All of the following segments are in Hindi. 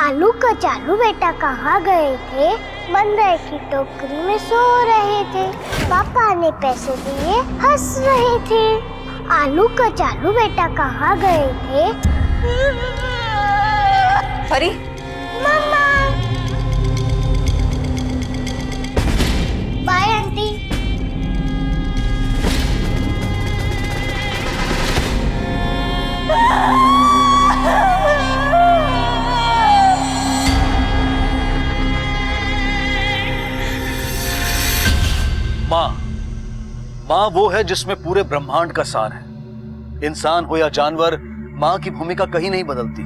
आलू कचालू बेटा कहाँ गए थे? मंदाई की टोकरी में सो रहे थे। पापा ने पैसे दिए, हंस रहे थे। आलू कचालू बेटा कहाँ गए थे? परी, मम्मा। Bye aunty. माँ वो है जिसमें पूरे ब्रह्मांड का सार है। इंसान हो या जानवर, माँ की भूमिका कहीं नहीं बदलती।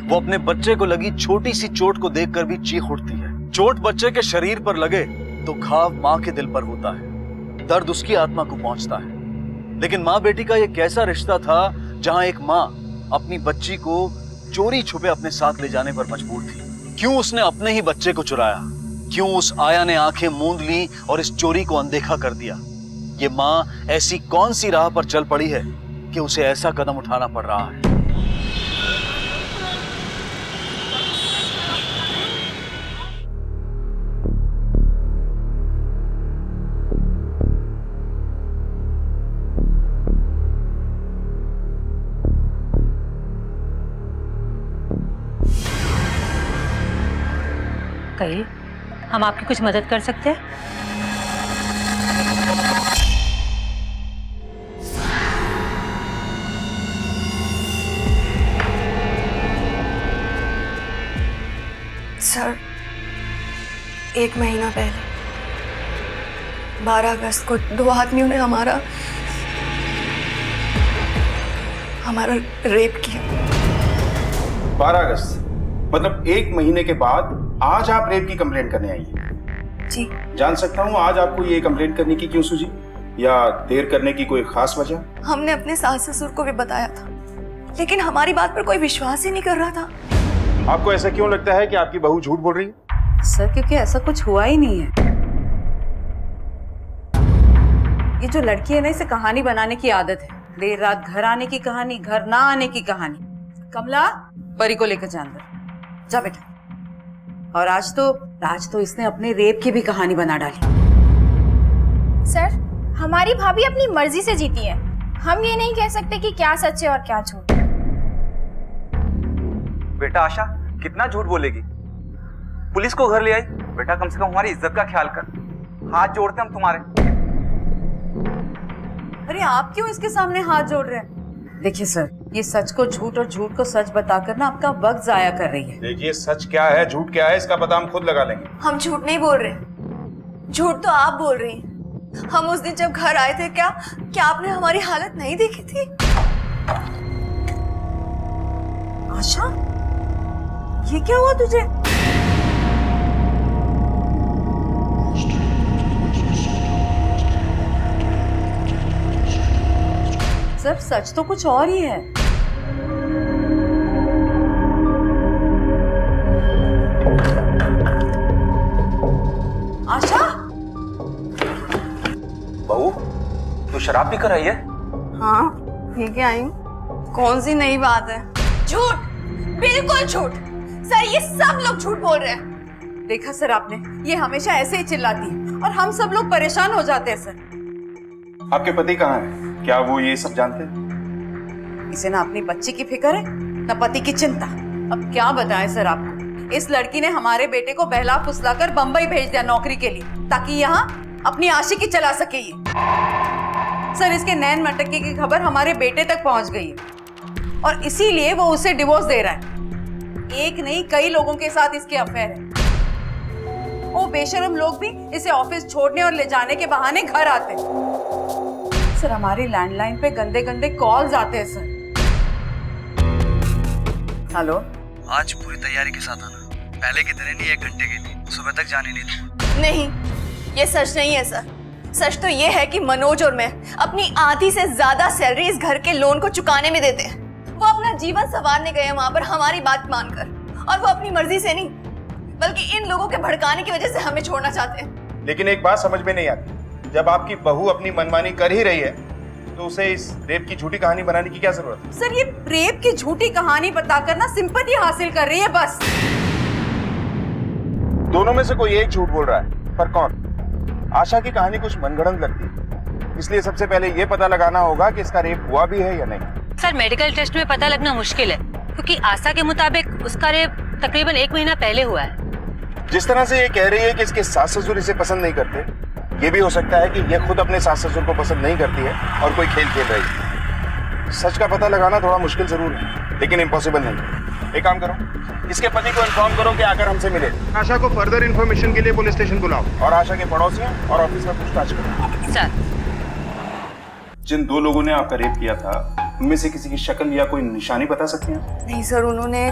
वो अपने बच्चे को लगी छोटी सी चोट को देखकर भी चीख उठती है। चोट बच्चे के शरीर पर लगे तो घाव माँ के दिल पर होता है, दर्द उसकी आत्मा को पहुंचता है। लेकिन माँ बेटी का ये कैसा रिश्ता था जहां एक माँ अपनी बच्ची को चोरी छुपे अपने साथ ले जाने पर मजबूर थी? क्यों उसने अपने ही बच्चे को चुराया? क्यों उस आया ने आंखें मूंद ली और इस चोरी को अनदेखा कर दिया? ये माँ ऐसी कौन सी राह पर चल पड़ी है कि उसे ऐसा कदम उठाना पड़ रहा है? कहिए, हम आपकी कुछ मदद कर सकते हैं? सर, 1 महीना पहले 12 अगस्त को 2 आदमियों ने हमारा रेप किया। 12 अगस्त मतलब 1 महीने के बाद आज आप रेप की कंप्लेंट करने आई हैं? जी। जान सकता हूँ आज आपको ये कंप्लेंट करने की क्यों सूझी, या देर करने की कोई खास वजह? हमने अपने सास ससुर को भी बताया था, लेकिन हमारी बात पर कोई विश्वास ही नहीं कर रहा था। आपको ऐसा क्यों लगता है कि आपकी बहू झूठ बोल रही है? सर, क्योंकि ऐसा कुछ हुआ ही नहीं है। ये जो लड़की है ना, इसे कहानी बनाने की आदत है। देर रात घर आने की कहानी, घर ना आने की कहानी। कमला, परी को लेकर जा अंदर जा बेटा। और आज तो इसने अपने रेप की भी कहानी बना डाली। सर, हमारी भाभी अपनी मर्जी से जीती है। हम ये नहीं कह सकते कि क्या सच है और क्या झूठ। बेटा आशा, कितना झूठ बोलेगी? पुलिस को घर ले आई। बेटा कम से कम हमारी इज्जत का ख्याल कर। हाथ जोड़ते हम तुम्हारे। अरे आप क्यों इसके सामने हाथ जोड़ रहे हैं? देखिए सर, ये सच को झूठ और झूठ को सच बताकर ना आपका वक्त जाया कर रही है। देखिए, सच क्या है झूठ क्या है इसका पता हम खुद लगा लेंगे। हम झूठ नहीं बोल रहे, झूठ तो आप बोल रही हैं। हम उस दिन जब घर आए थे, क्या आपने हमारी हालत नहीं देखी थी? आशा, ये क्या हुआ तुझे? सर, सच तो कुछ और ही है। आशा, बहू, तू शराब पीकर आई है? हाँ, पी के आई हूँ। कौन सी नई बात है? झूठ, बिल्कुल झूठ। सर, ये सब लोग झूठ बोल रहे हैं। देखा सर आपने, ये हमेशा ऐसे ही चिल्लाती है और हम सब लोग परेशान हो जाते हैं। सर, आपके पति कहाँ हैं? क्या वो ये सब जानते हैं? इसे ना अपनी बच्ची की फिक्र है, ना पति की चिंता। अब क्या बताएं सर आपको, इस लड़की ने हमारे बेटे को बहला फुसलाकर बंबई भेज दिया नौकरी के लिए, ताकि यहाँ अपनी आशिकी चला सके ये। सर, इसके नैन मटके की खबर हमारे बेटे तक पहुंच गई है और इसीलिए वो उसे डिवोर्स दे रहा है। एक नहीं, कई लोगों के साथ इसके अफेयर है। वो बेशरम लोग भी इसे ऑफिस छोड़ने और ले जाने के बहाने घर आते हैं। सर, हमारी लैंडलाइन पे गंदे गंदे कॉल्स आते हैं सर। हेलो, आज पूरी तैयारी के साथ आना। पहले की तरह नहीं, 1 घंटे के लिए, सुबह तक जाने नहीं दूंगा। नहीं, ये सच नहीं है सर। सच तो ये है कि मनोज और मैं अपनी आधी से ज्यादा सैलरी इस घर के लोन को चुकाने में देते हैं। वो अपना जीवन संवारने गए हैं वहां पर हमारी बात मानकर, और वो अपनी मर्जी से नहीं बल्कि इन लोगों के भड़काने की वजह से हमें छोड़ना चाहते हैं। लेकिन एक बात समझ में नहीं आती, जब आपकी बहू अपनी मनमानी कर ही रही है तो उसे इस रेप की झूठी कहानी बनाने की क्या जरूरत है? सर, ये रेप की झूठी कहानी बताकर ना सिंपैथी हासिल कर रही है बस। दोनों में से कोई एक झूठ बोल रहा है, पर कौन? आशा की कहानी कुछ मनगढ़ंत लगती है, इसलिए सबसे पहले ये पता लगाना होगा कि इसका रेप हुआ भी है या नहीं। सर मेडिकल टेस्ट में पता लगना मुश्किल है, क्योंकि आशा के मुताबिक उसका रेप तकरीबन 1 महीना पहले हुआ है। जिस तरह से ये कह रही है कि इसके सास ससुर इसे पसंद नहीं करते, ये भी हो सकता है कि ये खुद अपने सास ससुर को पसंद नहीं करती है और कोई खेल खेल रही है। सच का पता लगाना थोड़ा मुश्किल जरूर है, लेकिन इम्पॉसिबल नहीं। एक काम करो, इसके पति को इन्फॉर्म करो कि आकर हमसे मिले। आशा को फर्दर इन्फॉर्मेशन के लिए पुलिस स्टेशन बुलाओ और आशा के पड़ोसियों और ऑफिस में पूछताछ करो। सर जिन 2 लोगों ने आपका रेप किया था, उनमें से किसी की शक्ल या कोई निशानी बता सकते हैं? नहीं सर, उन्होंने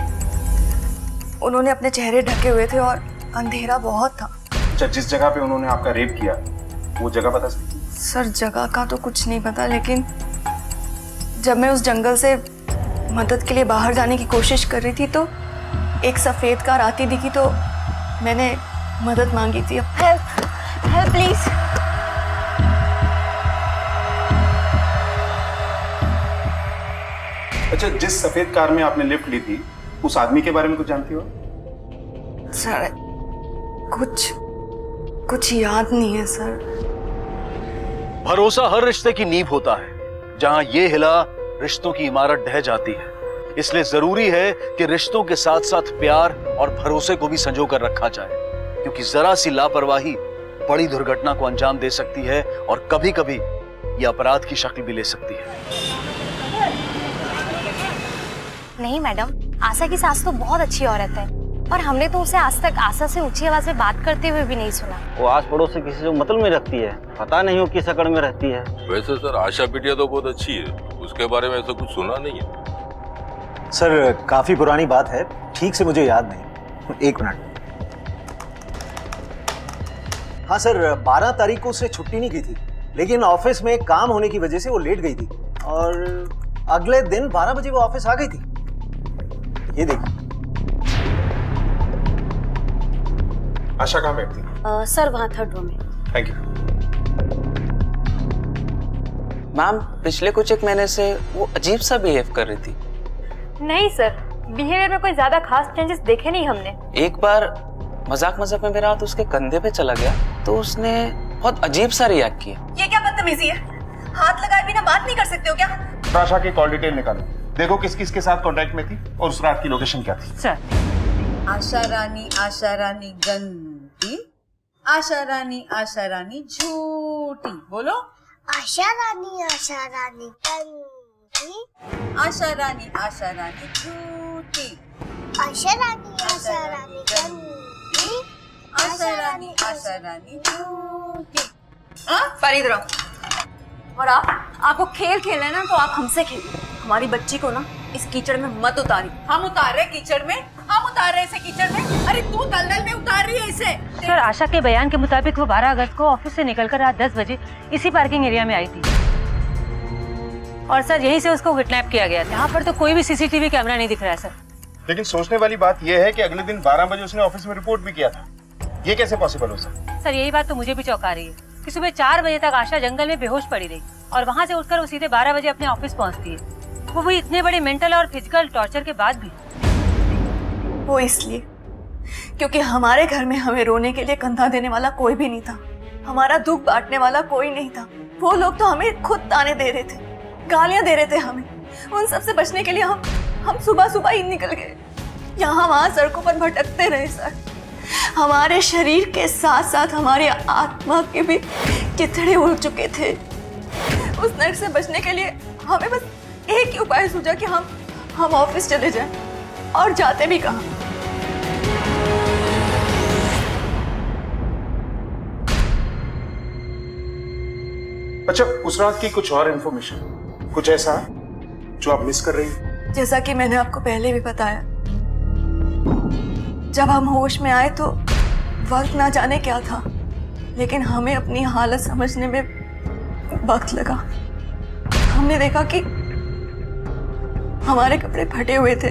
अपने चेहरे ढके हुए थे और अंधेरा बहुत था। अच्छा, जिस जगह पे उन्होंने आपका रेप किया वो जगह बता सकती हैं? सर जगह का तो कुछ नहीं पता, लेकिन जब मैं उस जंगल से मदद के लिए बाहर जाने की कोशिश कर रही थी तो एक सफेद कार आती दिखी, तो मैंने मदद मांगी थी। Help please. अच्छा, जिस सफेद कार में आपने लिफ्ट ली थी, उस आदमी के बारे में कुछ जानती हो? सर कुछ याद नहीं है सर। भरोसा हर रिश्ते की नींव होता है, जहां ये हिला रिश्तों की इमारत ढह जाती है। इसलिए जरूरी है कि रिश्तों के साथ साथ प्यार और भरोसे को भी संजो कर रखा जाए, क्योंकि जरा सी लापरवाही बड़ी दुर्घटना को अंजाम दे सकती है और कभी कभी ये अपराध की शक्ल भी ले सकती है। नहीं मैडम, आशा की सास तो बहुत अच्छी औरत है और हमने तो उसे आज तक आशा से ऊंची आवाज में बात करते हुए भी नहीं सुना। वो आस पड़ोस से किसी से मतलब में रखती है, पता नहीं वो किस अकड़ में रहती है। वैसे सर आशा बिटिया तो बहुत अच्छी है, उसके बारे में ऐसा कुछ सुना नहीं है। सर काफी पुरानी बात है, ठीक से मुझे याद नहीं। 1 मिनट। हाँ सर, 12 तारीख को उसने छुट्टी नहीं की थी, लेकिन ऑफिस में काम होने की वजह से वो लेट गई थी और अगले दिन 12 बजे वो ऑफिस आ गई थी। ये देखिए। आशा कहाँ बैठती? सर वहाँ 3rd रो में। Thank you. मैम, पिछले कुछ 1 महीने से वो अजीब सा बिहेव कर रही थी। नहीं सर, बिहेवियर में कोई ज्यादा खास चेंजेस देखे नहीं हमने। एक बार मजाक में मेरा हाथ उसके कंधे पे चला गया तो उसने बहुत अजीब सा रिएक्ट किया। ये क्या बदतमीजी है? हाथ लगाए बिना बात नहीं कर सकते हो क्या? आशा की कॉल डिटेल निकालो, देखो किस किस के साथ कांटेक्ट में थी और उस रात की लोकेशन क्या थी। सर आशा रानी गंदी, आशा रानी झूठी। बोलो। आशा रानी गंदी, आशा रानी झूठी, आशा रानी गंदी, आशा रानी झूठी। फरीद रहो। और आपको खेल खेलना है ना तो आप हमसे खेलो। हमारी बच्ची को ना इस कीचड़ में मत उतारी। हम उतार रहे कीचड़ में, हम उतार रहे इसे कीचड़ में। अरे तू दलदल में उतार रही है इसे। सर आशा के बयान के मुताबिक वो 12 अगस्त को ऑफिस से निकलकर रात 10 बजे इसी पार्किंग एरिया में आई थी और सर यहीं से उसको किडनैप किया गया था। यहाँ पर तो कोई भी सीसीटीवी कैमरा नहीं दिख रहा है सर। लेकिन सोचने वाली बात यह है कि अगले दिन 12 बजे उसने ऑफिस में रिपोर्ट भी किया था। ये कैसे पॉसिबल हो सकता है? सर यही बात तो मुझे भी चौंका रही है कि सुबह 4 बजे तक आशा जंगल में बेहोश पड़ी रही और वहाँ से उठकर वो सीधे 12 बजे अपने ऑफिस पहुँचती है, वो भी इतने बड़े मेंटल और फिजिकल टॉर्चर के बाद भी। वो इसलिए क्योंकि हमारे घर में हमें रोने के लिए कंधा देने वाला कोई भी नहीं था, हमारा दुख बांटने वाला कोई नहीं था। वो लोग तो हमें खुद ताने दे रहे थे, गालियां दे रहे थे हमें। उन सब से बचने के लिए हम सुबह ही निकल गए, यहाँ वहाँ सड़कों पर भटकते रहे सर। हमारे शरीर के साथ साथ हमारे आत्मा के भी चिथड़े उड़ चुके थे। उस नर्क से बचने के लिए हमें बस एक ही उपाय सूझा कि हम ऑफिस चले जाएं, और जाते भी कहाँ। अच्छा, उस रात की कुछ और इन्फॉर्मेशन, कुछ ऐसा जो आप मिस कर रही हैं? जैसा कि मैंने आपको पहले भी बताया, जब हम होश में आए तो वक्त ना जाने क्या था, लेकिन हमें अपनी हालत समझने में वक्त लगा। हमने देखा कि हमारे कपड़े फटे हुए थे।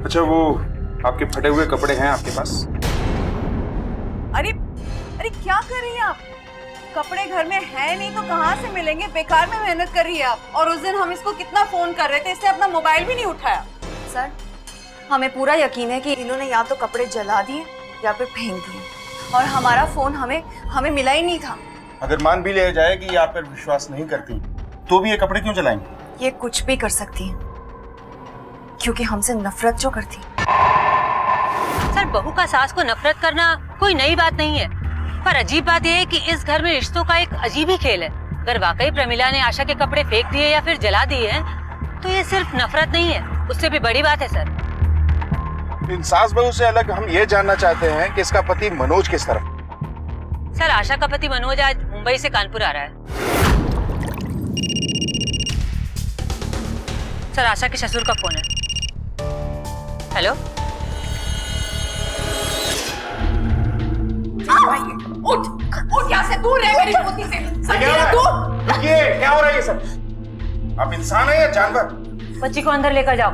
अच्छा, वो आपके फटे हुए कपड़े हैं आपके पास? अरे क्या कर रही हैं आप? कपड़े घर में है नहीं तो कहाँ से मिलेंगे? बेकार में मेहनत कर रही है आप। और उस दिन हम इसको कितना फोन कर रहे थे, इसने अपना मोबाइल भी नहीं उठाया। सर, हमें पूरा यकीन है कि इन्होंने या तो कपड़े जला दिए या फिर फेंक दिए। और हमारा फोन हमें मिला ही नहीं था। अगर मान भी लिया जाए कि ये आप पर विश्वास नहीं करती, तो भी ये कपड़े क्यों चलाएंगे? ये कुछ भी कर सकती है, क्योंकि हमसे नफरत जो करती। सर, बहू का सास को नफरत करना कोई नई बात नहीं है, पर अजीब बात यह है कि इस घर में रिश्तों का एक अजीब ही खेल है। अगर वाकई प्रमिला ने आशा के कपड़े फेंक दिए या फिर जला दिए हैं, तो ये सिर्फ नफरत नहीं है, उससे भी बड़ी बात है सर। इन सास बहू से अलग हम ये जानना चाहते हैं कि इसका पति मनोज किस तरफ? सर, आशा का पति मनोज आज मुंबई से कानपुर आ रहा है। सर, आशा के ससुर का फोन है। हेलो, उठ यहाँ से, दूर रह मेरी पोती से। रुकिए, क्या हो रहा है ये सब? आप इंसान है या जानवर? बच्ची को अंदर लेकर जाओ,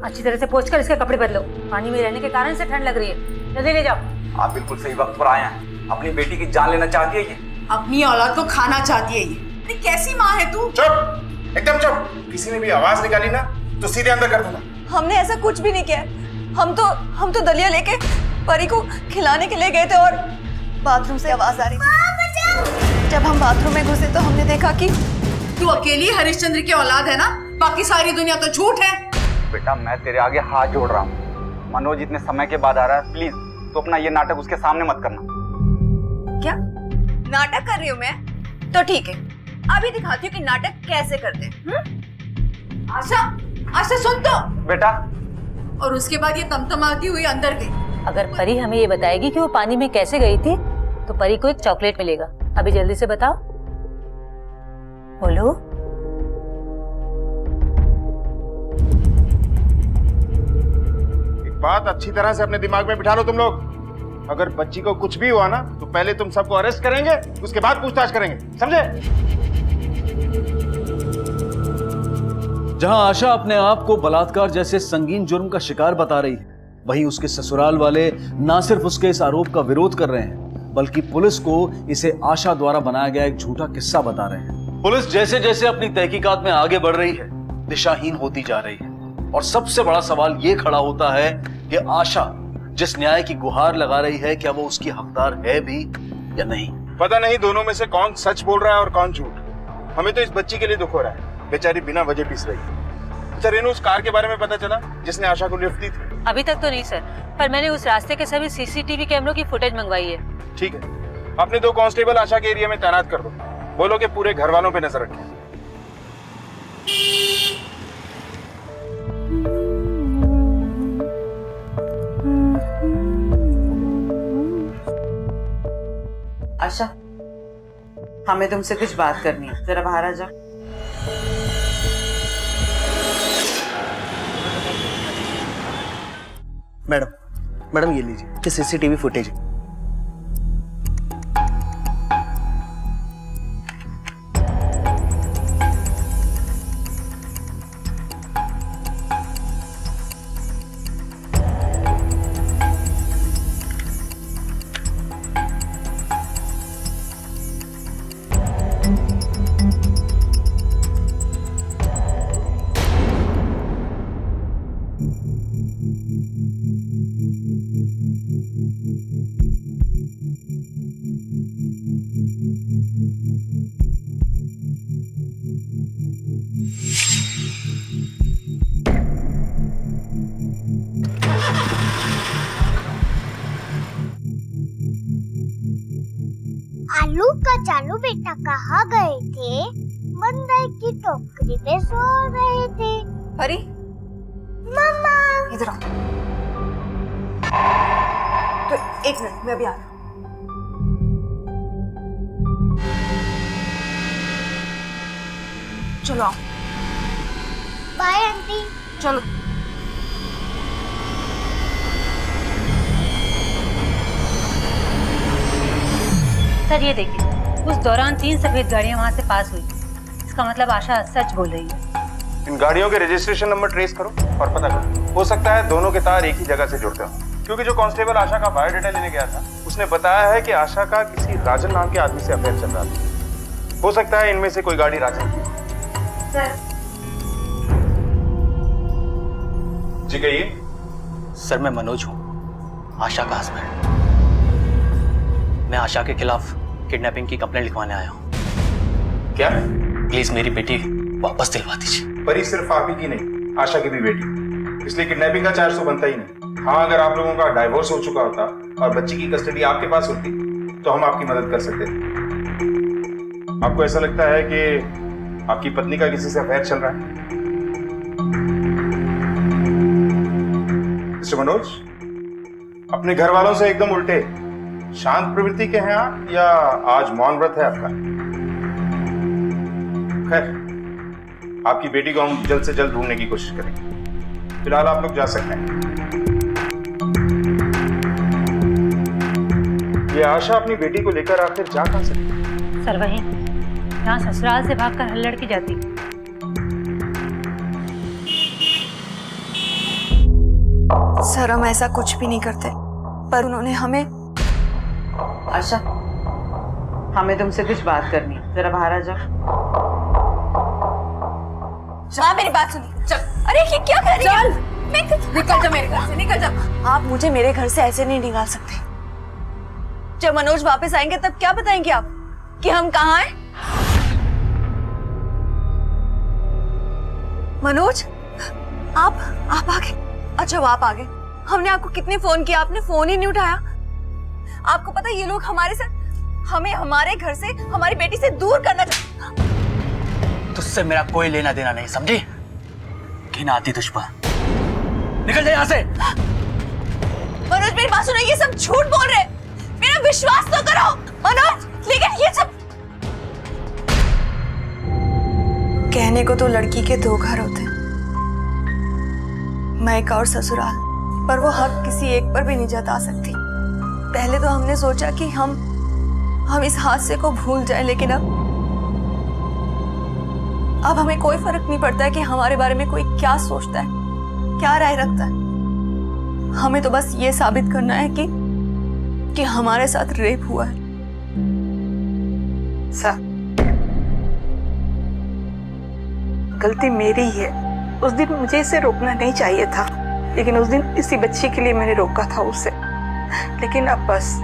अच्छी तरह से पोंछकर इसके कपड़े बदलो। पानी में रहने के कारण से ठंड लग रही है, जल्दी ले जाओ। आप बिल्कुल सही वक्त पर आए हैं। अपनी बेटी की जान लेना चाहती है ये। अपनी औलाद को खाना चाहती है ये। अरे कैसी माँ है तू? चुप, एकदम चुप। किसी ने भी आवाज निकाली ना तो सीधे अंदर कर दूंगा। हमने ऐसा कुछ भी नहीं किया। हम तो दलिया लेके परी को खिलाने के लिए गए थे और बाथरूम से आवाज आ रही थी। जब हम बाथरूम में घुसे तो हमने देखा कि तू अकेली हरिश्चंद्र की औलाद है ना, बाकी सारी दुनिया तो झूठ है। बेटा, मैं तेरे आगे हाथ जोड़ रहा हूँ। मनोज इतने समय के बाद आ रहा है, प्लीज तो अपना ये नाटक उसके सामने मत करना। क्या नाटक कर रही हूँ मैं? तो ठीक है, अभी दिखाती हूँ कि नाटक कैसे करते हैं। आशा सुन तो बेटा। और उसके बाद ये तमतमाती हुई अंदर गई। अगर परी हमें ये बताएगी कि वो पानी में कैसे गई थी, तो परी को एक चॉकलेट मिलेगा। अभी जल्दी से बताओ, बोलो। एक बात अच्छी तरह से अपने दिमाग में बिठा लो तुम लोग। अगर बच्ची को कुछ भी हुआ ना तो पहले तुम सबको अरेस्ट करेंगे, उसके बाद पूछताछ करेंगे, समझे? जहां आशा अपने आप को बलात्कार जैसे संगीन जुर्म का शिकार बता रही है, वहीं उसके ससुराल वाले ना सिर्फ उसके इस आरोप का विरोध कर रहे हैं, बल्कि पुलिस को इसे आशा द्वारा बनाया गया एक झूठा किस्सा बता रहे हैं। पुलिस जैसे जैसे अपनी तहकीकात में आगे बढ़ रही है, दिशाहीन होती जा रही है। और सबसे बड़ा सवाल ये खड़ा होता है कि आशा जिस न्याय की गुहार लगा रही है, क्या वो उसकी हकदार है भी या नहीं? पता नहीं दोनों में से कौन सच बोल रहा है और कौन झूठ। हमें तो इस बच्ची के लिए दुख हो रहा है, बेचारी बिना वजह पीस रही है। अच्छा रेनू, उस कार के बारे में पता चला जिसने आशा को लिफ्ट दी थी? अभी तक तो नहीं सर, पर मैंने उस रास्ते के सभी सीसीटीवी कैमरों की फुटेज मंगवाई है। ठीक है, अपने 2 कांस्टेबल आशा के एरिया में तैनात कर दो। बोलो कि पूरे घर वालों पे नजर रखें। आशा, हमें तुमसे कुछ बात करनी है, जरा बाहर आ जाओ। मैडम ये लीजिए, ये सीसीटीवी फुटेज है। आलू कचालू बेटा कहाँ गए थे? बंदर की टोकरी में सो रहे थे। परी, मम्मा इधर आओ। तो 1 मिनट, मैं अभी आ रहा हूँ। चलो आओ। Bye aunty. चलो। सर ये देखिए, उस दौरान 3 सफेद गाड़ियां वहां से पास हुई। इसका मतलब आशा सच बोल रही है। इन गाड़ियों के रजिस्ट्रेशन नंबर ट्रेस करो और पता करो। हो सकता है दोनों के तार एक ही जगह से जुड़ते हो, क्योंकि जो कांस्टेबल आशा का बायोडाटा लेने गया था उसने बताया है कि आशा का किसी राजन नाम के आदमी से अफेयर चल रहा था। हो सकता है इनमें से कोई गाड़ी राजन की। जी कहिए। सर मैं मनोज हूँ, आशा का हस्बैंड। मैं आशा के खिलाफ किडनैपिंग की कंप्लेंट लिखवाने आया हूँ। क्या? प्लीज मेरी बेटी वापस दिलवा दीजिए। पर ये सिर्फ आप ही की नहीं, आशा की भी बेटी, इसलिए किडनैपिंग का चार्ज तो बनता ही नहीं। हाँ, अगर आप लोगों का डाइवोर्स हो चुका होता और बच्ची की कस्टडी आपके पास होती तो हम आपकी मदद कर सकते थे। आपको ऐसा लगता है कि आपकी पत्नी का किसी से अफेयर चल रहा है? मिस्टर मनोज, अपने घर वालों से एकदम उल्टे, शांत प्रवृत्ति के हैं आप या आज मौन व्रत है आपका? खैर, आपकी बेटी को हम जल्द से जल्द ढूंढने की कोशिश करेंगे। फिलहाल आप लोग जा सकते हैं। ये आशा अपनी बेटी को लेकर आखिर जा कहां सकती? सर वहीं, यहाँ ससुराल से भागकर हल्लड़ की जाती। सर हम ऐसा कुछ भी नहीं करते, पर उन्होंने हमें। आशा, हमें तुमसे कुछ बात करनी है, जरा बाहर आ जाओ। हाँ मेरी बात सुनिए। चल। अरे ये क्या कर रही है? निकल जा मेरे घर से, निकल जा। आप मुझे मेरे घर से ऐसे नहीं निकाल सकते। जब मनोज वापस आएंगे तब क्या बताएंगे आप कि हम कहाँ हैं? मनोज, आप आ गए? अच्छा आप आ गए। हमने आपको कितने फोन किया, आपने फोन ही नहीं उठाया। आपको पता है ये लोग हमारे साथ, हमें हमारे घर से, हमारी बेटी से दूर करना चाहते। तुझसे मेरा कोई लेना देना नहीं, समझी? घिन आती तुझ पर। निकल जा यहाँ से। मनोज मेरी बात सुनो, ये सब झूठ बोल रहे हैं, मेरा विश्वास तो करो मनोज। लेकिन ये सब कहने को तो लड़की के दो घर होते हैं, मायका और ससुराल, पर वो हक किसी एक पर भी नहीं जता सकती। पहले तो हमने सोचा कि हम इस हादसे को भूल जाएं, लेकिन अब हमें कोई फर्क नहीं पड़ता है कि हमारे बारे में कोई क्या सोचता है, क्या राय रखता है। हमें तो बस ये साबित करना है कि हमारे साथ रेप हुआ है। सर, गलती मेरी ही है। उस दिन मुझे इसे रोकना नहीं चाहिए था, लेकिन उस दिन इसी बच्ची के लिए मैंने रोका था उसे। लेकिन अब बस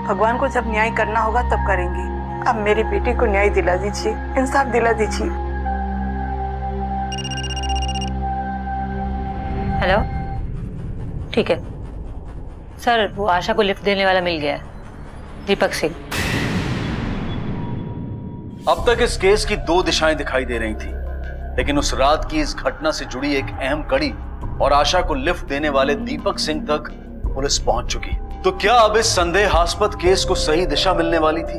भगवान को जब न्याय करना होगा तब करेंगे। अब मेरी बेटी को न्याय दिला दीजिए, इंसाफ दिला दीजिए। हेलो, ठीक है सर, वो आशा को लिफ्ट देने वाला मिल गया है, दीपक सिंह। अब तक इस केस की दो दिशाएं दिखाई दे रही थी, लेकिन उस रात की इस घटना से जुड़ी एक अहम कड़ी और आशा को लिफ्ट देने वाले दीपक सिंह तक पुलिस पहुंच चुकी। तो क्या अब इस संदेहास्पद केस को सही दिशा मिलने वाली थी?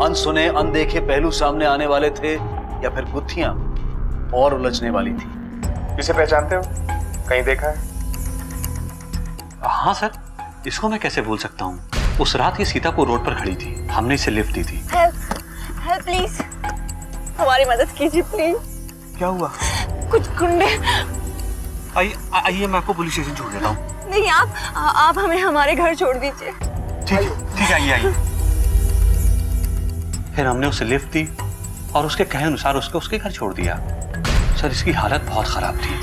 अनसुने अनदेखे पहलू सामने आने वाले थे या फिर गुत्थियां और उलझने वाली थी? इसे पहचानते हो? कहीं देखा है? हाँ सर, इसको मैं कैसे भूल सकता हूँ। उस रात ये सीतापुर रोड पर खड़ी थी, हमने इसे लिफ्ट दी थी। हेल्प प्लीज, हमारी मदद कीजिए प्लीज। क्या हुआ? कुछ गुंडे। आइए मैं आपको पुलिस स्टेशन छोड़ देता हूँ। नहीं, आप हमें हमारे घर छोड़ दीजिए। ठीक है, आइए। फिर हमने उसे लिफ्ट दी और उसके कहे अनुसार उसके घर छोड़ दिया। सर, इसकी हालत बहुत खराब थी,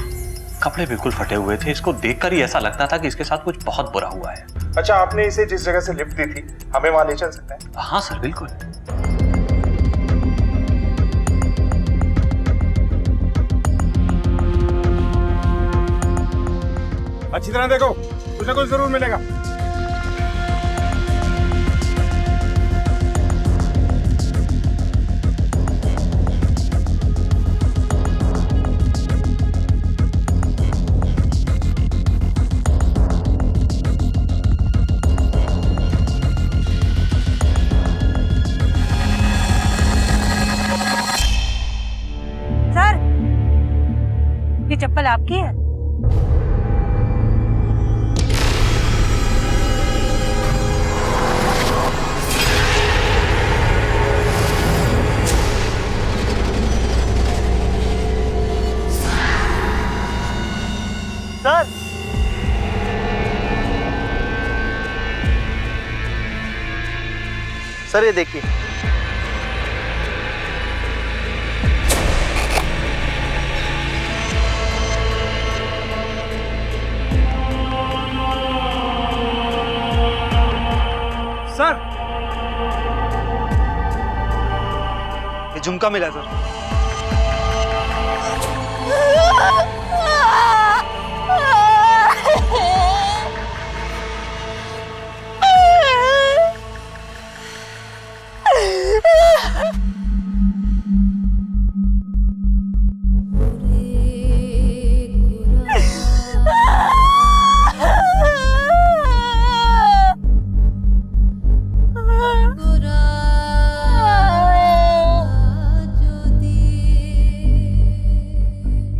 कपड़े बिल्कुल फटे हुए थे। इसको देखकर ही ऐसा लगता था कि इसके साथ कुछ बहुत बुरा हुआ है। अच्छा, आपने इसे जिस जगह से लिफ्ट दी थी, हमें वहां ले चल सकते हैं? हाँ सर, बिल्कुल। अच्छी तरह देखो, कुछ ना कुछ जरूर मिलेगा। सर, ये चप्पल आपकी है? सर, सर ये देखिए। सर, झुमका मिला सर।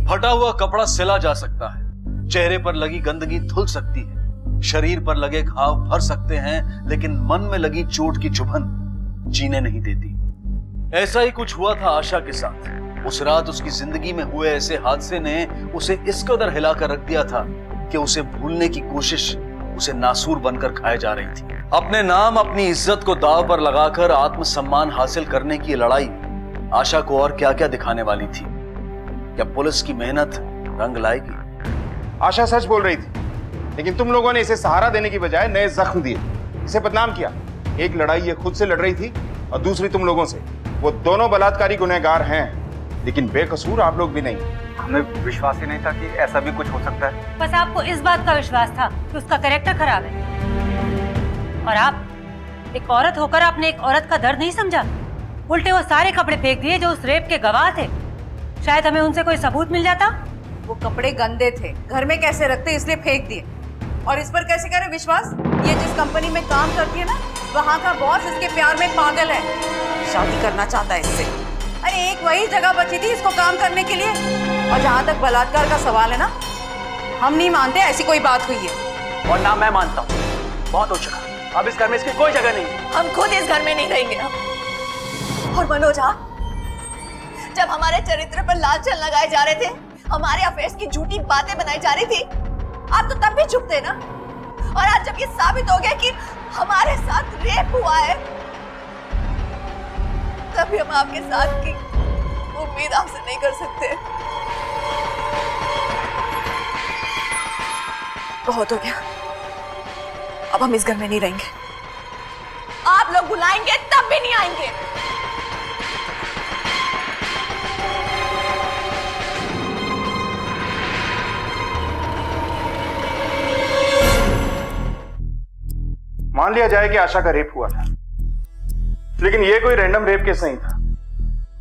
फटा हुआ कपड़ा सिला जा सकता है, चेहरे पर लगी गंदगी धुल सकती है, शरीर पर लगे घाव भर सकते हैं, लेकिन मन में लगी चोट की चुभन जीने नहीं देती। ऐसा ही कुछ हुआ था आशा के साथ। उस रात उसकी जिंदगी में हुए ऐसे हादसे ने उसे इस कदर हिलाकर रख दिया था कि उसे भूलने की कोशिश उसे नासूर बनकर खाए जा रही थी। अपने नाम, अपनी इज्जत को दांव पर लगाकर आत्मसम्मान हासिल करने की लड़ाई आशा को और क्या क्या दिखाने वाली थी। क्या पुलिस की मेहनत रंग लाएगी? आशा सच बोल रही थी, लेकिन तुम लोगों ने इसे सहारा देने की बजाय नए जख्म दिए, इसे बदनाम किया। एक लड़ाई ये खुद से लड़ रही थी और दूसरी तुम लोगों से। वो दोनों बलात्कारी गुनहगार हैं, लेकिन बेकसूर आप लोग भी नहीं। हमें विश्वास ही नहीं था कि ऐसा भी कुछ हो सकता है। बस आपको इस बात का विश्वास था कि उसका कैरेक्टर खराब है, और आप एक औरत होकर आपने एक औरत का दर्द नहीं समझा। उल्टे वो सारे कपड़े फेंक दिए जो उस रेप के गवाह थे। शायद हमें उनसे कोई सबूत मिल जाता। वो कपड़े गंदे थे, घर में कैसे रखते इसलिए फेंक दिए। और इस पर कैसे करे विश्वास? ये जिस कंपनी में काम करती है ना, वहाँ का बॉस इसके प्यार में पागल है, शादी करना चाहता है इससे। अरे एक वही जगह बची थी इसको काम करने के लिए। और जहाँ तक बलात्कार का सवाल है ना, हम नहीं मानते ऐसी कोई बात हुई है। और ना मैं मानता हूँ, बहुत हो चुका। अब इस घर में इसकी कोई जगह नहीं। हम खुद इस घर में नहीं रहेंगे। और मनोज, जब हमारे चरित्र पर लांछन लगाए जा रहे थे, हमारे अफेयर्स की झूठी बातें बनाई जा रही थी, आप तो तब भी चुप थे ना। और आज जब ये साबित हो गया कि हमारे साथ रेप हुआ है, तभी हम आपके साथ की उम्मीद आपसे नहीं कर सकते। बहुत हो गया, अब हम इस घर में नहीं रहेंगे। आप लोग बुलाएंगे तब भी नहीं आएंगे। मान लिया जाए कि आशा का रेप हुआ था, लेकिन ये कोई रैंडम रेप केस नहीं था।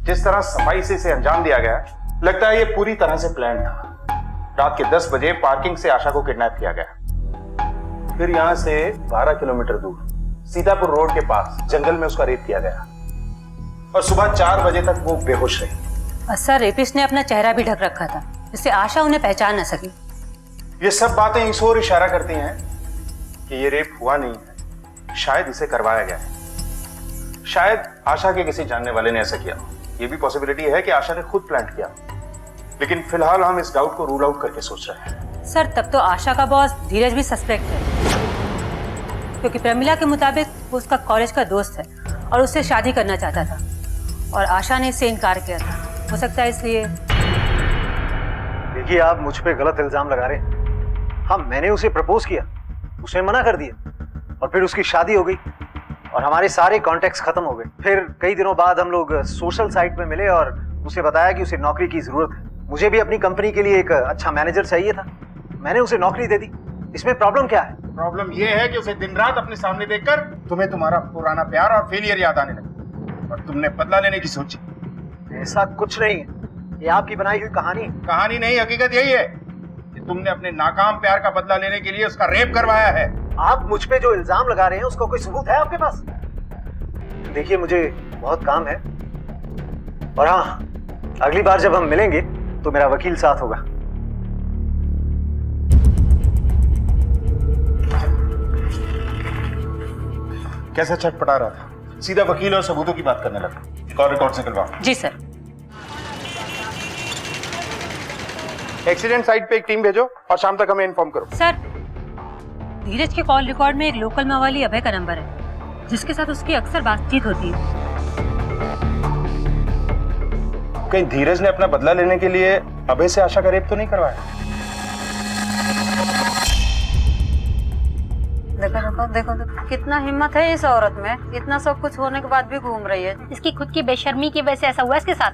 जिस तरह सफाई से इसे अंजाम दिया गया, लगता है ये पूरी तरह से प्लान था। रात के 10 बजे पार्किंग से आशा को किडनैप किया गया, फिर यहां से 12 किलोमीटर दूर सीतापुर रोड के पास जंगल में उसका रेप किया गया, और सुबह 4 बजे तक वो बेहोश रही। सर, रेपिस्ट ने अपना चेहरा भी ढक रखा था, जिससे आशा उन्हें पहचान न सकी। ये सब बातें इस ओर इशारा करती हैं कि ये रेप हुआ नहीं है, शायद इसे करवाया गया है। शायद आशा के किसी जानने वाले ने ऐसा किया। ये भी पॉसिबिलिटी है कि आशा ने खुद प्लान किया, लेकिन फिलहाल हम इस डाउट को रूल आउट करके सोच रहे हैं। सर, तब तो आशा का बॉस धीरज भी सस्पेक्ट है, क्योंकि प्रमिला के मुताबिक वो उसका कॉलेज का दोस्त है और उससे शादी करना चाहता था, और आशा ने इससे इनकार किया था। हो सकता है इसलिए। देखिए, आप मुझ पे गलत इल्जाम लगा रहे हैं। हाँ, मैंने उसे प्रपोज किया, उसने मना कर दिया, और फिर उसकी शादी हो गई और हमारे सारे कॉन्टेक्ट्स खत्म हो गए। फिर कई दिनों बाद हम लोग सोशल साइट पे मिले और उसे बताया कि उसे नौकरी की जरूरत है। मुझे भी अपनी कंपनी के लिए एक अच्छा मैनेजर चाहिए था, मैंने उसे नौकरी दे दी। इसमें प्रॉब्लम क्या है? प्रॉब्लम यह है कि उसे दिन रात अपने सामने देखकर तुम्हें तुम्हारा पुराना प्यार और फेलियर याद आने लगा, और तुमने बदला लेने की सोची। ऐसा कुछ नहीं है, ये आपकी बनाई हुई कहानी नहीं, हकीकत यही है कि तुमने अपने नाकाम प्यार का बदला लेने के लिए उसका रेप करवाया है। आप मुझ पे जो इल्जाम लगा रहे हैं उसका कोई सबूत है आपके पास? देखिए, मुझे बहुत काम है, और हाँ, अगली बार जब हम मिलेंगे तो मेरा वकील साथ होगा। कैसा छटपटा रहा था, सीधा वकील और सबूतों की बात करने लगा। कॉल रिकॉर्ड से निकलवाओ। जी सर। एक्सीडेंट साइट पे एक टीम भेजो और शाम तक हमें इन्फॉर्म करो। सर, धीरज के कॉल रिकॉर्ड में एक लोकल मवाली अभय का नंबर है, जिसके साथ उसकी अक्सर बातचीत होती है। कहीं धीरज ने अपना बदला लेने के लिए अभय से आशा का रेप तो नहीं करवाया? देखो देखो देखो देखो कितना हिम्मत है इस औरत में, इतना सब कुछ होने के बाद भी घूम रही है। इसकी खुद की बेशर्मी की वजह से ऐसा हुआ इसके साथ।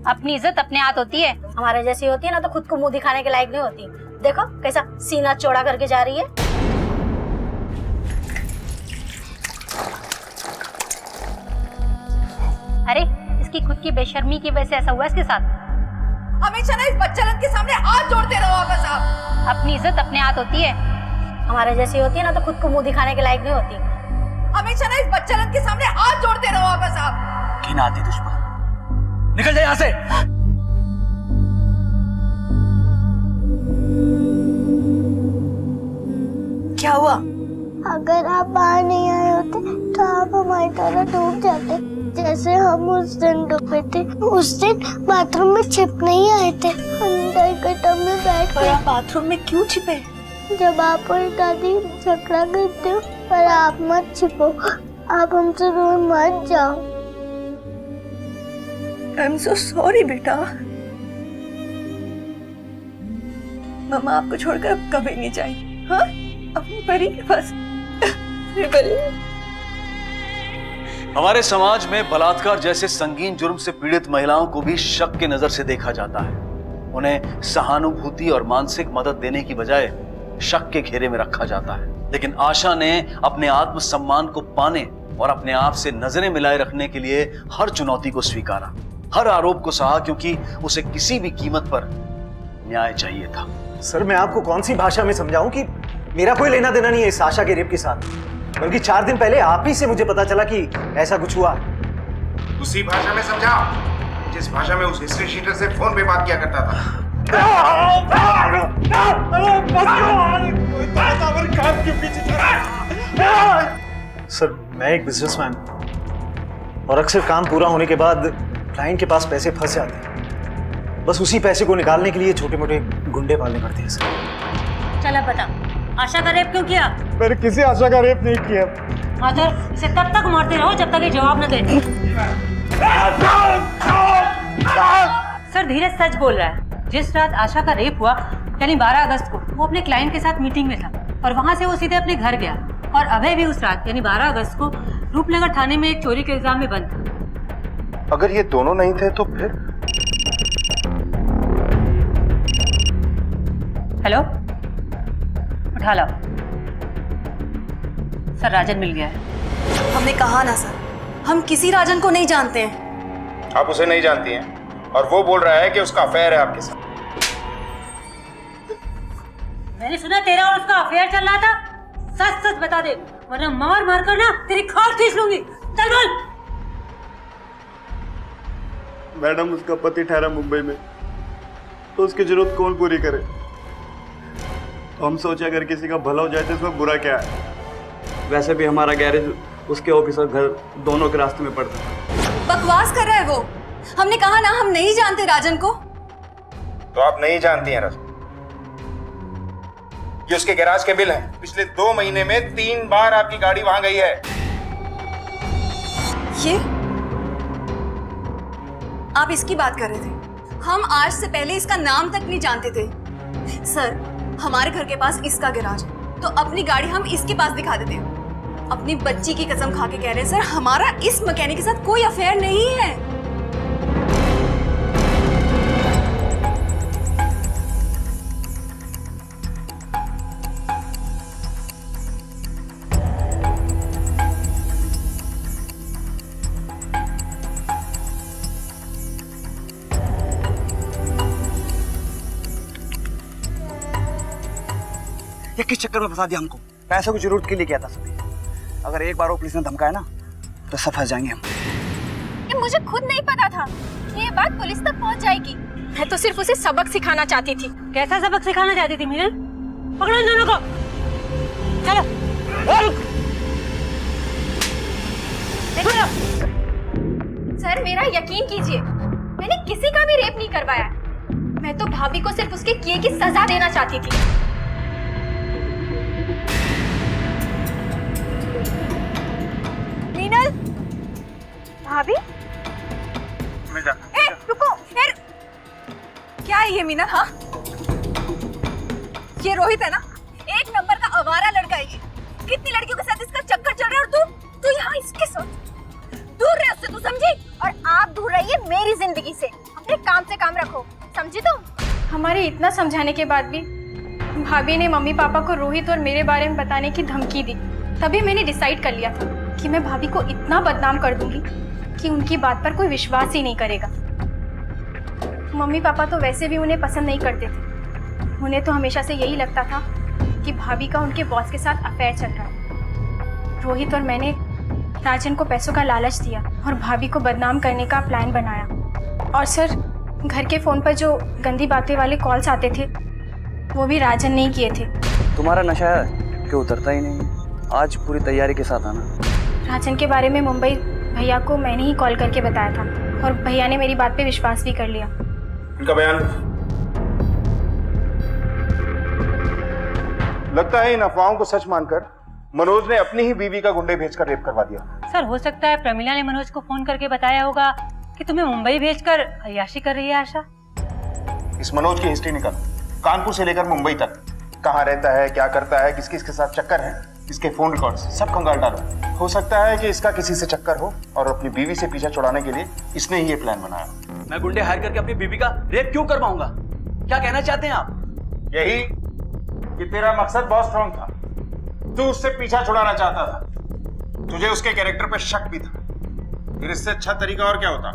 अपनी इज्जत अपने हाथ होती है, हमारे जैसी होती है ना तो खुद को मुंह दिखाने के लायक नहीं होती। देखो कैसा सीना चौड़ा करके जा रही है। अरे इसकी खुद की बेशर्मी की वजह से ऐसा हुआ इसके साथ। हमेशा ना इस बच्चालन के सामने हाथ जोड़ते रहो बस आप। अपनी इज्जत अपने हाथ होती है, हमारे जैसी होती है ना तो खुद को मुंह दिखाने के लायक नहीं होती। हमेशा ना इस बच्चालन के सामने हाथ जोड़ते रहो बस आप। घिन आती दुश्मन, निकल जाए यहाँ से। क्या हुआ? अगर आप बाहर नहीं आए होते तो आप हमारी तरह डूब जाते, जैसे हम उस दिन डूबे थे। उस दिन बाथरूम में छिप नहीं आए थे, अंदर के टब में बैठ पर आप बाथरूम में क्यों छिपे? जब आप और दादी झगड़ा करते हो, पर आप मत छिपो, आप हमसे दूर मत जाओ। आई एम सो सॉरी बेटा। मम्मा आपको छोड़कर अब कभी नहीं जाएगी। हाँ, अपनी परी के पास। परी। हमारे समाज में बलात्कार जैसे संगीन जुर्म से पीड़ित महिलाओं को भी शक की नजर से देखा जाता है। उन्हें सहानुभूति और मानसिक मदद देने की बजाय शक के घेरे में रखा जाता है। लेकिन आशा ने अपने आत्मसम्मान को पाने और अपने आप से नजरें मिलाए रखने के लिए हर चुनौती को स्वीकारा, हर आरोप को सहा, क्योंकि उसे किसी भी कीमत पर न्याय चाहिए था। सर मैं आपको कौन सी भाषा में समझाऊं कि मेरा कोई लेना देना नहीं है इस आशा के रेप के साथ, बल्कि 4 दिन पहले आप ही से मुझे पता चला कि ऐसा कुछ हुआ। उसी भाषा में समझाओ जिस भाषा में उस हिस्ट्री शीटर से फोन पे बात किया करता था। सर मैं एक बिजनेसमैन और अक्सर काम पूरा होने के बाद क्लाइंट के पास पैसे फंस जाते हैं। बस उसी पैसे को निकालने के लिए छोटे मोटे गुंडे पालने पड़ते हैं सर। चल अब बता, आशा का रेप क्यों किया? मैंने किसी आशा का रेप नहीं किया। माधर, इसे तब तक मारते रहो जब तक ये जवाब न दे। सर धीरज सच बोल रहा है। जिस रात आशा का रेप हुआ यानी 12 अगस्त को वो अपने क्लाइंट के साथ मीटिंग में था और वहां से वो सीधे अपने घर गया और अभय भी उस रात यानी 12 अगस्त को रूपनगर थाने में एक चोरी के इल्जाम में बंद था। अगर ये दोनों नहीं थे तो फिर? हेलो, उठा लो। सर राजन मिल गया है। हमने कहा ना सर, हम किसी राजन को नहीं जानते हैं। आप उसे नहीं जानती हैं और वो बोल रहा है कि उसका अफेयर है आपके साथ। मैंने सुना तेरा और उसका अफेयर चल रहा था। सच सच बता दे वरना मार मार कर ना तेरी खाल खींच लूंगी। चल बोल। मैडम उसका पति ठहरा मुंबई में तो उसकी जरूरत कौन पूरी करे? तो हम सोचे अगर किसी का भला हो जाए तो इसमें बुरा क्या है? वैसे भी हमारा गैरेज उसके ऑफिस और घर दोनों के रास्ते में पड़ता है। बकवास कर रहा है वो। हमने कहा ना हम नहीं जानते राजन को। तो आप नहीं जानती हैं राजन? ये उसके गैराज के बिल हैं। पिछले 2 महीने में 3 बार आपकी गाड़ी वहां गई है। ये आप इसकी बात कर रहे थे? हम आज से पहले इसका नाम तक नहीं जानते थे। सर हमारे घर के पास इसका गैराज है तो अपनी गाड़ी हम इसके पास दिखा देते हैं। अपनी बच्ची की कसम खा के कह रहे हैं सर, हमारा इस मैकेनिक के साथ कोई अफेयर नहीं है। ये किस चक्कर में फंसा दिया हमको? पैसे की जरूरत के लिए किया था सभी। अगर एक बार वो पुलिस ने धमकाया ना तो सब फंस जाएंगे हम। ये मुझे खुद नहीं पता था कि ये बात पुलिस तक पहुंच जाएगी। मैं तो सिर्फ उसे सबक सिखाना चाहती थी। कैसा सबक सिखाना चाहती थी मीनल? पकड़ो इन दोनों को। चलो। देखो। सर मेरा यकीन कीजिए, मैंने किसी का भी रेप नहीं करवाया। मैं तो भाभी को सिर्फ उसके किए की सजा देना चाहती थी। मीनल, भाभी? ए, रुको, फिर क्या है ये मीनल? हाँ, ये रोहित है ना, 1 नंबर का हमारा लड़का है ये। कितनी लड़कियों के साथ इसका चक्कर चल रहा है और तू यहाँ इसके साथ। दूर रहे उससे, तू समझी? और आप दूर रहिए मेरी जिंदगी से। अपने काम से काम रखो, समझी तुम? हमारे इतना समझाने के बाद भी भाभी ने मम्मी पापा को रोहित और मेरे बारे में बताने की धमकी दी। तभी मैंने डिसाइड कर लिया था कि मैं भाभी को इतना बदनाम कर दूंगी कि उनकी बात पर कोई विश्वास ही नहीं करेगा। मम्मी पापा तो वैसे भी उन्हें पसंद नहीं करते थे। उन्हें तो हमेशा से यही लगता था कि भाभी का उनके बॉस के साथ अफेयर चल रहा है। रोहित और मैंने राजन को पैसों का लालच दिया और भाभी को बदनाम करने का प्लान बनाया। और सर, घर के फ़ोन पर जो गंदी बातें वाले कॉल्स आते थे वो भी राजन ने ही किए थे। तुम्हारा नशा है कि उतरता ही नहीं। आज पूरी तैयारी के साथ आना। राजन के बारे में मुंबई भैया को मैंने ही कॉल करके बताया था और भैया ने मेरी बात पे विश्वास भी कर लिया। इनका बयान लगता है इन अफवाहों को सच मानकर मनोज ने अपनी ही बीवी का गुंडे भेजकर रेप करवा दिया। सर, हो सकता है प्रमिला ने मनोज को फोन करके बताया होगा कि तुम्हें मुंबई भेजकर अय्याशी कर रही है आशा। इस मनोज की हिस्ट्री निकाल, कानपुर से लेकर मुंबई तक, कहाँ रहता है, क्या करता है, किस किस के साथ चक्कर है, इसके फोन रिकॉर्ड्स सब कंगाल डालो। हो सकता है कि इसका किसी से चक्कर हो और अपनी बीवी से पीछा छुड़ाने के लिए इसने ही ये प्लान बनाया। मैं गुंडे हायर करके अपनी बीवी का रेप क्यों करवाऊंगा? क्या कहना चाहते हैं आप? यही कि तेरा मकसद बहुत स्ट्रांग था। तू उससे पीछा छुड़ाना चाहता था। तुझे उसके कैरेक्टर पे शक भी था। फिर इससे अच्छा तरीका और क्या होता?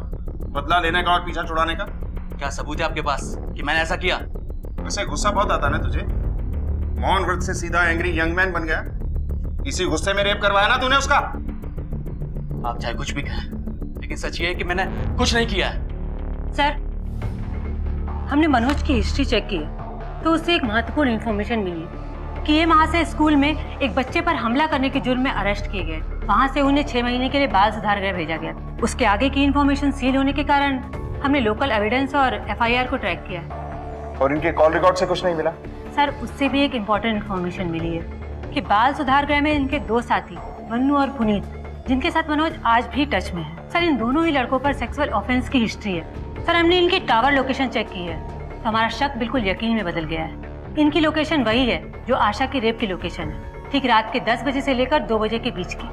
बदला लेने का और पीछा छुड़ाने का। क्या सबूत है आपके पास कि मैंने ऐसा किया? वैसे गुस्सा बहुत आता ना तुझे। मौन व्रत से सीधा एंग्री यंग मैन बन गया। इसी गुस्से में रेप करवाया ना तूने उसका। आप चाहे कुछ भी कहें, लेकिन सच ये है कि मैंने कुछ नहीं किया है। सर, हमने मनोज की हिस्ट्री चेक की है तो उससे एक महत्वपूर्ण इंफॉर्मेशन मिली कि ये वहाँ से स्कूल में एक बच्चे पर हमला करने के जुर्म में अरेस्ट किए गए। वहाँ से उन्हें 6 महीने के लिए बाल सुधार गृह भेजा गया। उसके आगे की इंफॉर्मेशन सील होने के कारण हमने लोकल एविडेंस और FIR को ट्रैक किया। और इनके कॉल रिकॉर्ड से कुछ नहीं मिला? सर, उससे भी एक इम्पोर्टेंट इंफॉर्मेशन मिली है कि बाल सुधार गृह में इनके 2 साथी वन्नू और पुनीत, जिनके साथ मनोज आज भी टच में है। सर, इन दोनों ही लड़कों पर सेक्सुअल ऑफेंस की हिस्ट्री है। सर, हमने इनकी टावर लोकेशन चेक की है तो हमारा शक बिल्कुल यकीन में बदल गया है। इनकी लोकेशन वही है जो आशा की रेप की लोकेशन है, ठीक रात के 10 बजे से लेकर 2 बजे के बीच की।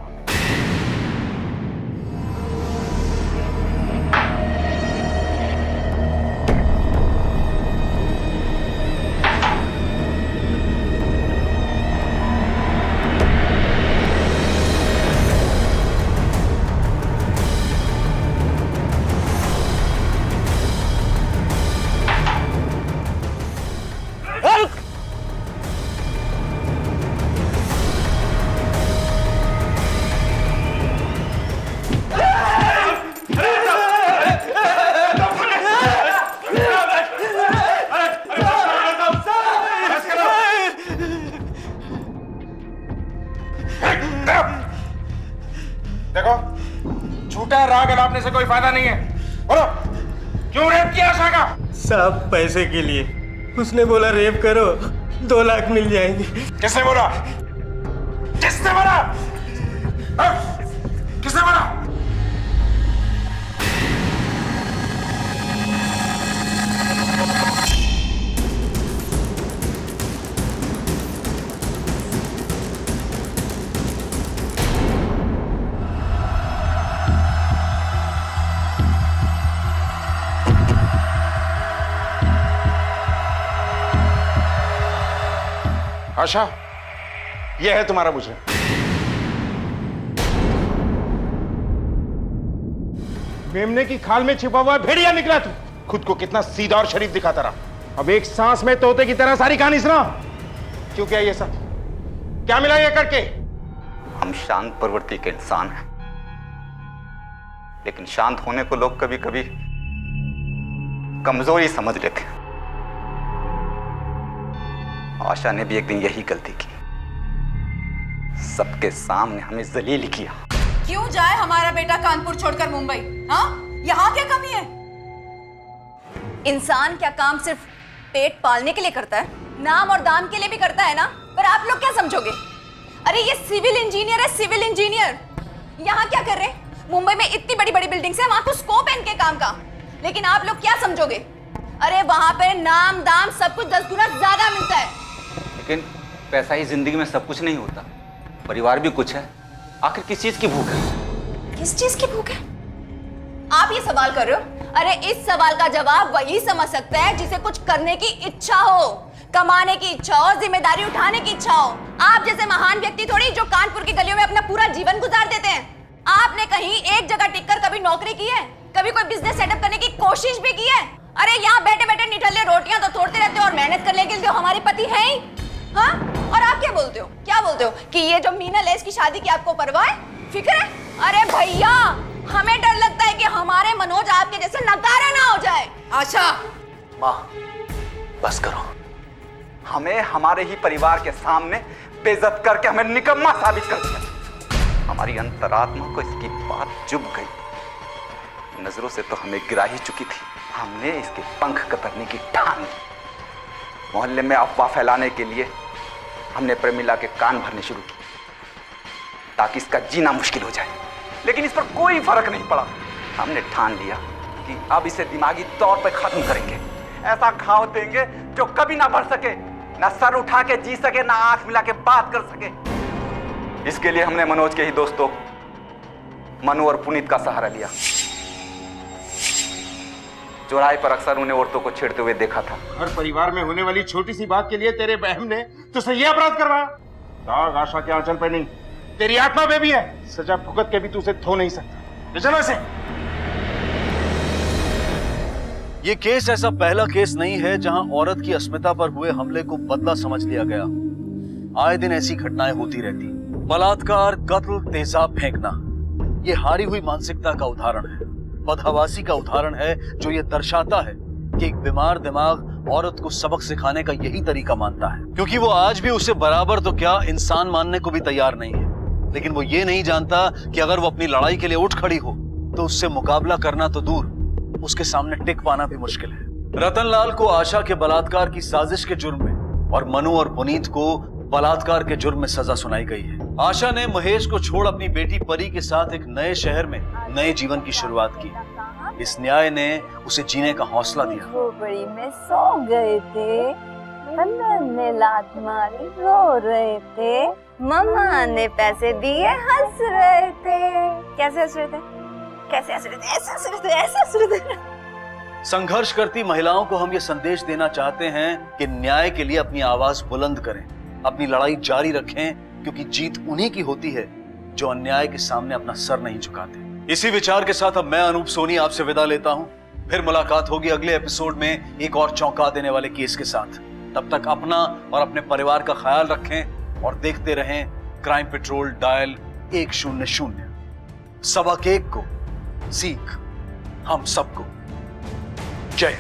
देखो, झूठा राग अलापने से कोई फायदा नहीं है। बोलो, क्यों रेप किया आशा का? साहब, पैसे के लिए। उसने बोला रेप करो, 2 लाख मिल जाएंगे। किसने बोला? किसने बोला? किसने बोला? आशा, यह है तुम्हारा मुजरिम। मेमने की खाल में छिपा हुआ भेड़िया निकला तू। खुद को कितना सीधा और शरीफ दिखाता रहा। अब एक सांस में तोते की तरह सारी कहानी सुना। क्यों किया ये सब? क्या मिला ये करके? हम शांत प्रवृत्ति के इंसान हैं, लेकिन शांत होने को लोग कभी कभी कमजोरी समझ लेते हैं। आशा ने भी एक दिन यही गलती की, सबके सामने हमें जलील किया। क्यों जाए हमारा बेटा कानपुर छोड़कर मुंबई? हाँ, यहाँ क्या कमी है? इंसान क्या काम सिर्फ पेट पालने के लिए करता है? नाम और दाम के लिए भी करता है ना। पर आप लोग क्या समझोगे? अरे ये सिविल इंजीनियर है, सिविल इंजीनियर। यहाँ क्या कर रहे हैं? मुंबई में इतनी बड़ी बड़ी बिल्डिंग्स है, वहां तो स्कोप है इनके काम का। लेकिन आप लोग क्या समझोगे? अरे वहां पे नाम दाम सब कुछ 10 गुना ज्यादा मिलता है। लेकिन पैसा ही जिंदगी में सब कुछ नहीं होता, परिवार भी कुछ है। आखिर किस चीज की भूख है? किस चीज की भूख है? आप ये सवाल कर रहे हो? अरे इस सवाल का जवाब वही समझ सकता है जिसे कुछ करने की इच्छा हो, कमाने की इच्छा हो, जिम्मेदारी उठाने की इच्छा हो। आप जैसे महान व्यक्ति थोड़ी जो कानपुर की गलियों में अपना पूरा जीवन गुजार देते हैं। आपने कहीं एक जगह टिककर कभी नौकरी की है? कभी कोई बिजनेस सेटअप करने की कोशिश भी की है? अरे यहाँ बैठे बैठे निठल्ले रोटियां तो तोड़ते रहते हो और मेहनत करने के लिए हमारे पति हैं ही। हाँ? और आप क्या बोलते हो? क्या बोलते हो कि ये जो मीना लेस की शादी की आपको परवाह है, फिक्र है? अरे भैया, हमें डर लगता है कि हमारे मनोज आपके जैसे नकारा ना हो जाए। आशा, माँ बस करो। हमें हमारे ही परिवार के सामने बेइज्जत करके हमें निकम्मा साबित कर दिया। हमारी अंतरात्मा को इसकी बात चुभ गई। नजरों से तो हमें गिरा ही चुकी थी। हमने इसके पंख कतरने की ठान ली। मोहल्ले में अफवाह फैलाने के लिए हमने प्रमिला के कान भरने शुरू किए ताकि इसका जीना मुश्किल हो जाए, लेकिन इस पर कोई फर्क नहीं पड़ा। हमने ठान लिया कि अब इसे दिमागी तौर पर खत्म करेंगे। ऐसा घाव देंगे जो कभी ना बढ़ सके, ना सर उठा के जी सके, ना आंख मिला के बात कर सके। इसके लिए हमने मनोज के ही दोस्तों मनु और पुनीत का सहारा लिया। चौराहे पर अक्सर उन्हें औरतों को छेड़ते हुए देखा था। हर परिवार में होने वाली छोटी सी बात के लिए तेरे बहन ने तुझसे यह अपराध करवाया। दाग आशा के आंचल पे नहीं, तेरी आत्मा पे भी है। सजा भुगत के भी तू उसे धो नहीं सकता। चलो इसे। ये केस ऐसा पहला केस नहीं है जहां औरत की अस्मिता पर हुए हमले को बदला समझ लिया गया। आए दिन ऐसी घटनाएं होती रहती। बलात्कार, कत्ल, तेजाब फेंकना, ये हारी हुई मानसिकता का उदाहरण है। बदहवासी का उदाहरण है जो ये दर्शाता है कि एक बीमार दिमाग औरत को सबक सिखाने का यही तरीका मानता है, क्योंकि वो आज भी उसे बराबर तो क्या इंसान मानने को भी तैयार नहीं है। लेकिन वो ये नहीं जानता कि अगर वो अपनी लड़ाई के लिए उठ खड़ी हो तो उससे मुकाबला करना तो दूर, उसके सामने टिक पाना भी मुश्किल है। रतनलाल को आशा के बलात्कार की साजिश के जुर्म में और मनु और पुनीत को बलात्कार के जुर्म में सजा सुनाई गई है। आशा ने महेश को छोड़ अपनी बेटी परी के साथ एक नए शहर में नए जीवन की शुरुआत की। इस न्याय ने उसे जीने का हौसला दिया। खोपड़ी में सो गए थे, अंदर ने लात मारी, रो रहे थे, मम्मा ने पैसे दिए, हंस रहे थे। कैसे हंस रहे थे? कैसे हंस रहे थे? ऐसे हंस रहे थे, ऐसे हंस रहे थे। संघर्ष करती महिलाओं को हम ये संदेश देना चाहते हैं कि न्याय के लिए अपनी आवाज बुलंद करें, अपनी लड़ाई जारी रखें, क्योंकि जीत उन्हीं की होती है जो अन्याय के सामने अपना सर नहीं झुकाते। इसी विचार के साथ अब मैं अनूप सोनी आपसे विदा लेता हूं। फिर मुलाकात होगी अगले एपिसोड में एक और चौंका देने वाले केस के साथ। तब तक अपना और अपने परिवार का ख्याल रखें और देखते रहें क्राइम पेट्रोल डायल 100। सबक एक को सीख हम सबको। जय।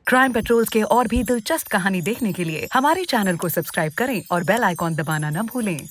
क्राइम पेट्रोल्स के और भी दिलचस्प कहानी देखने के लिए हमारे चैनल को सब्सक्राइब करें और बेल आइकॉन दबाना न भूलें।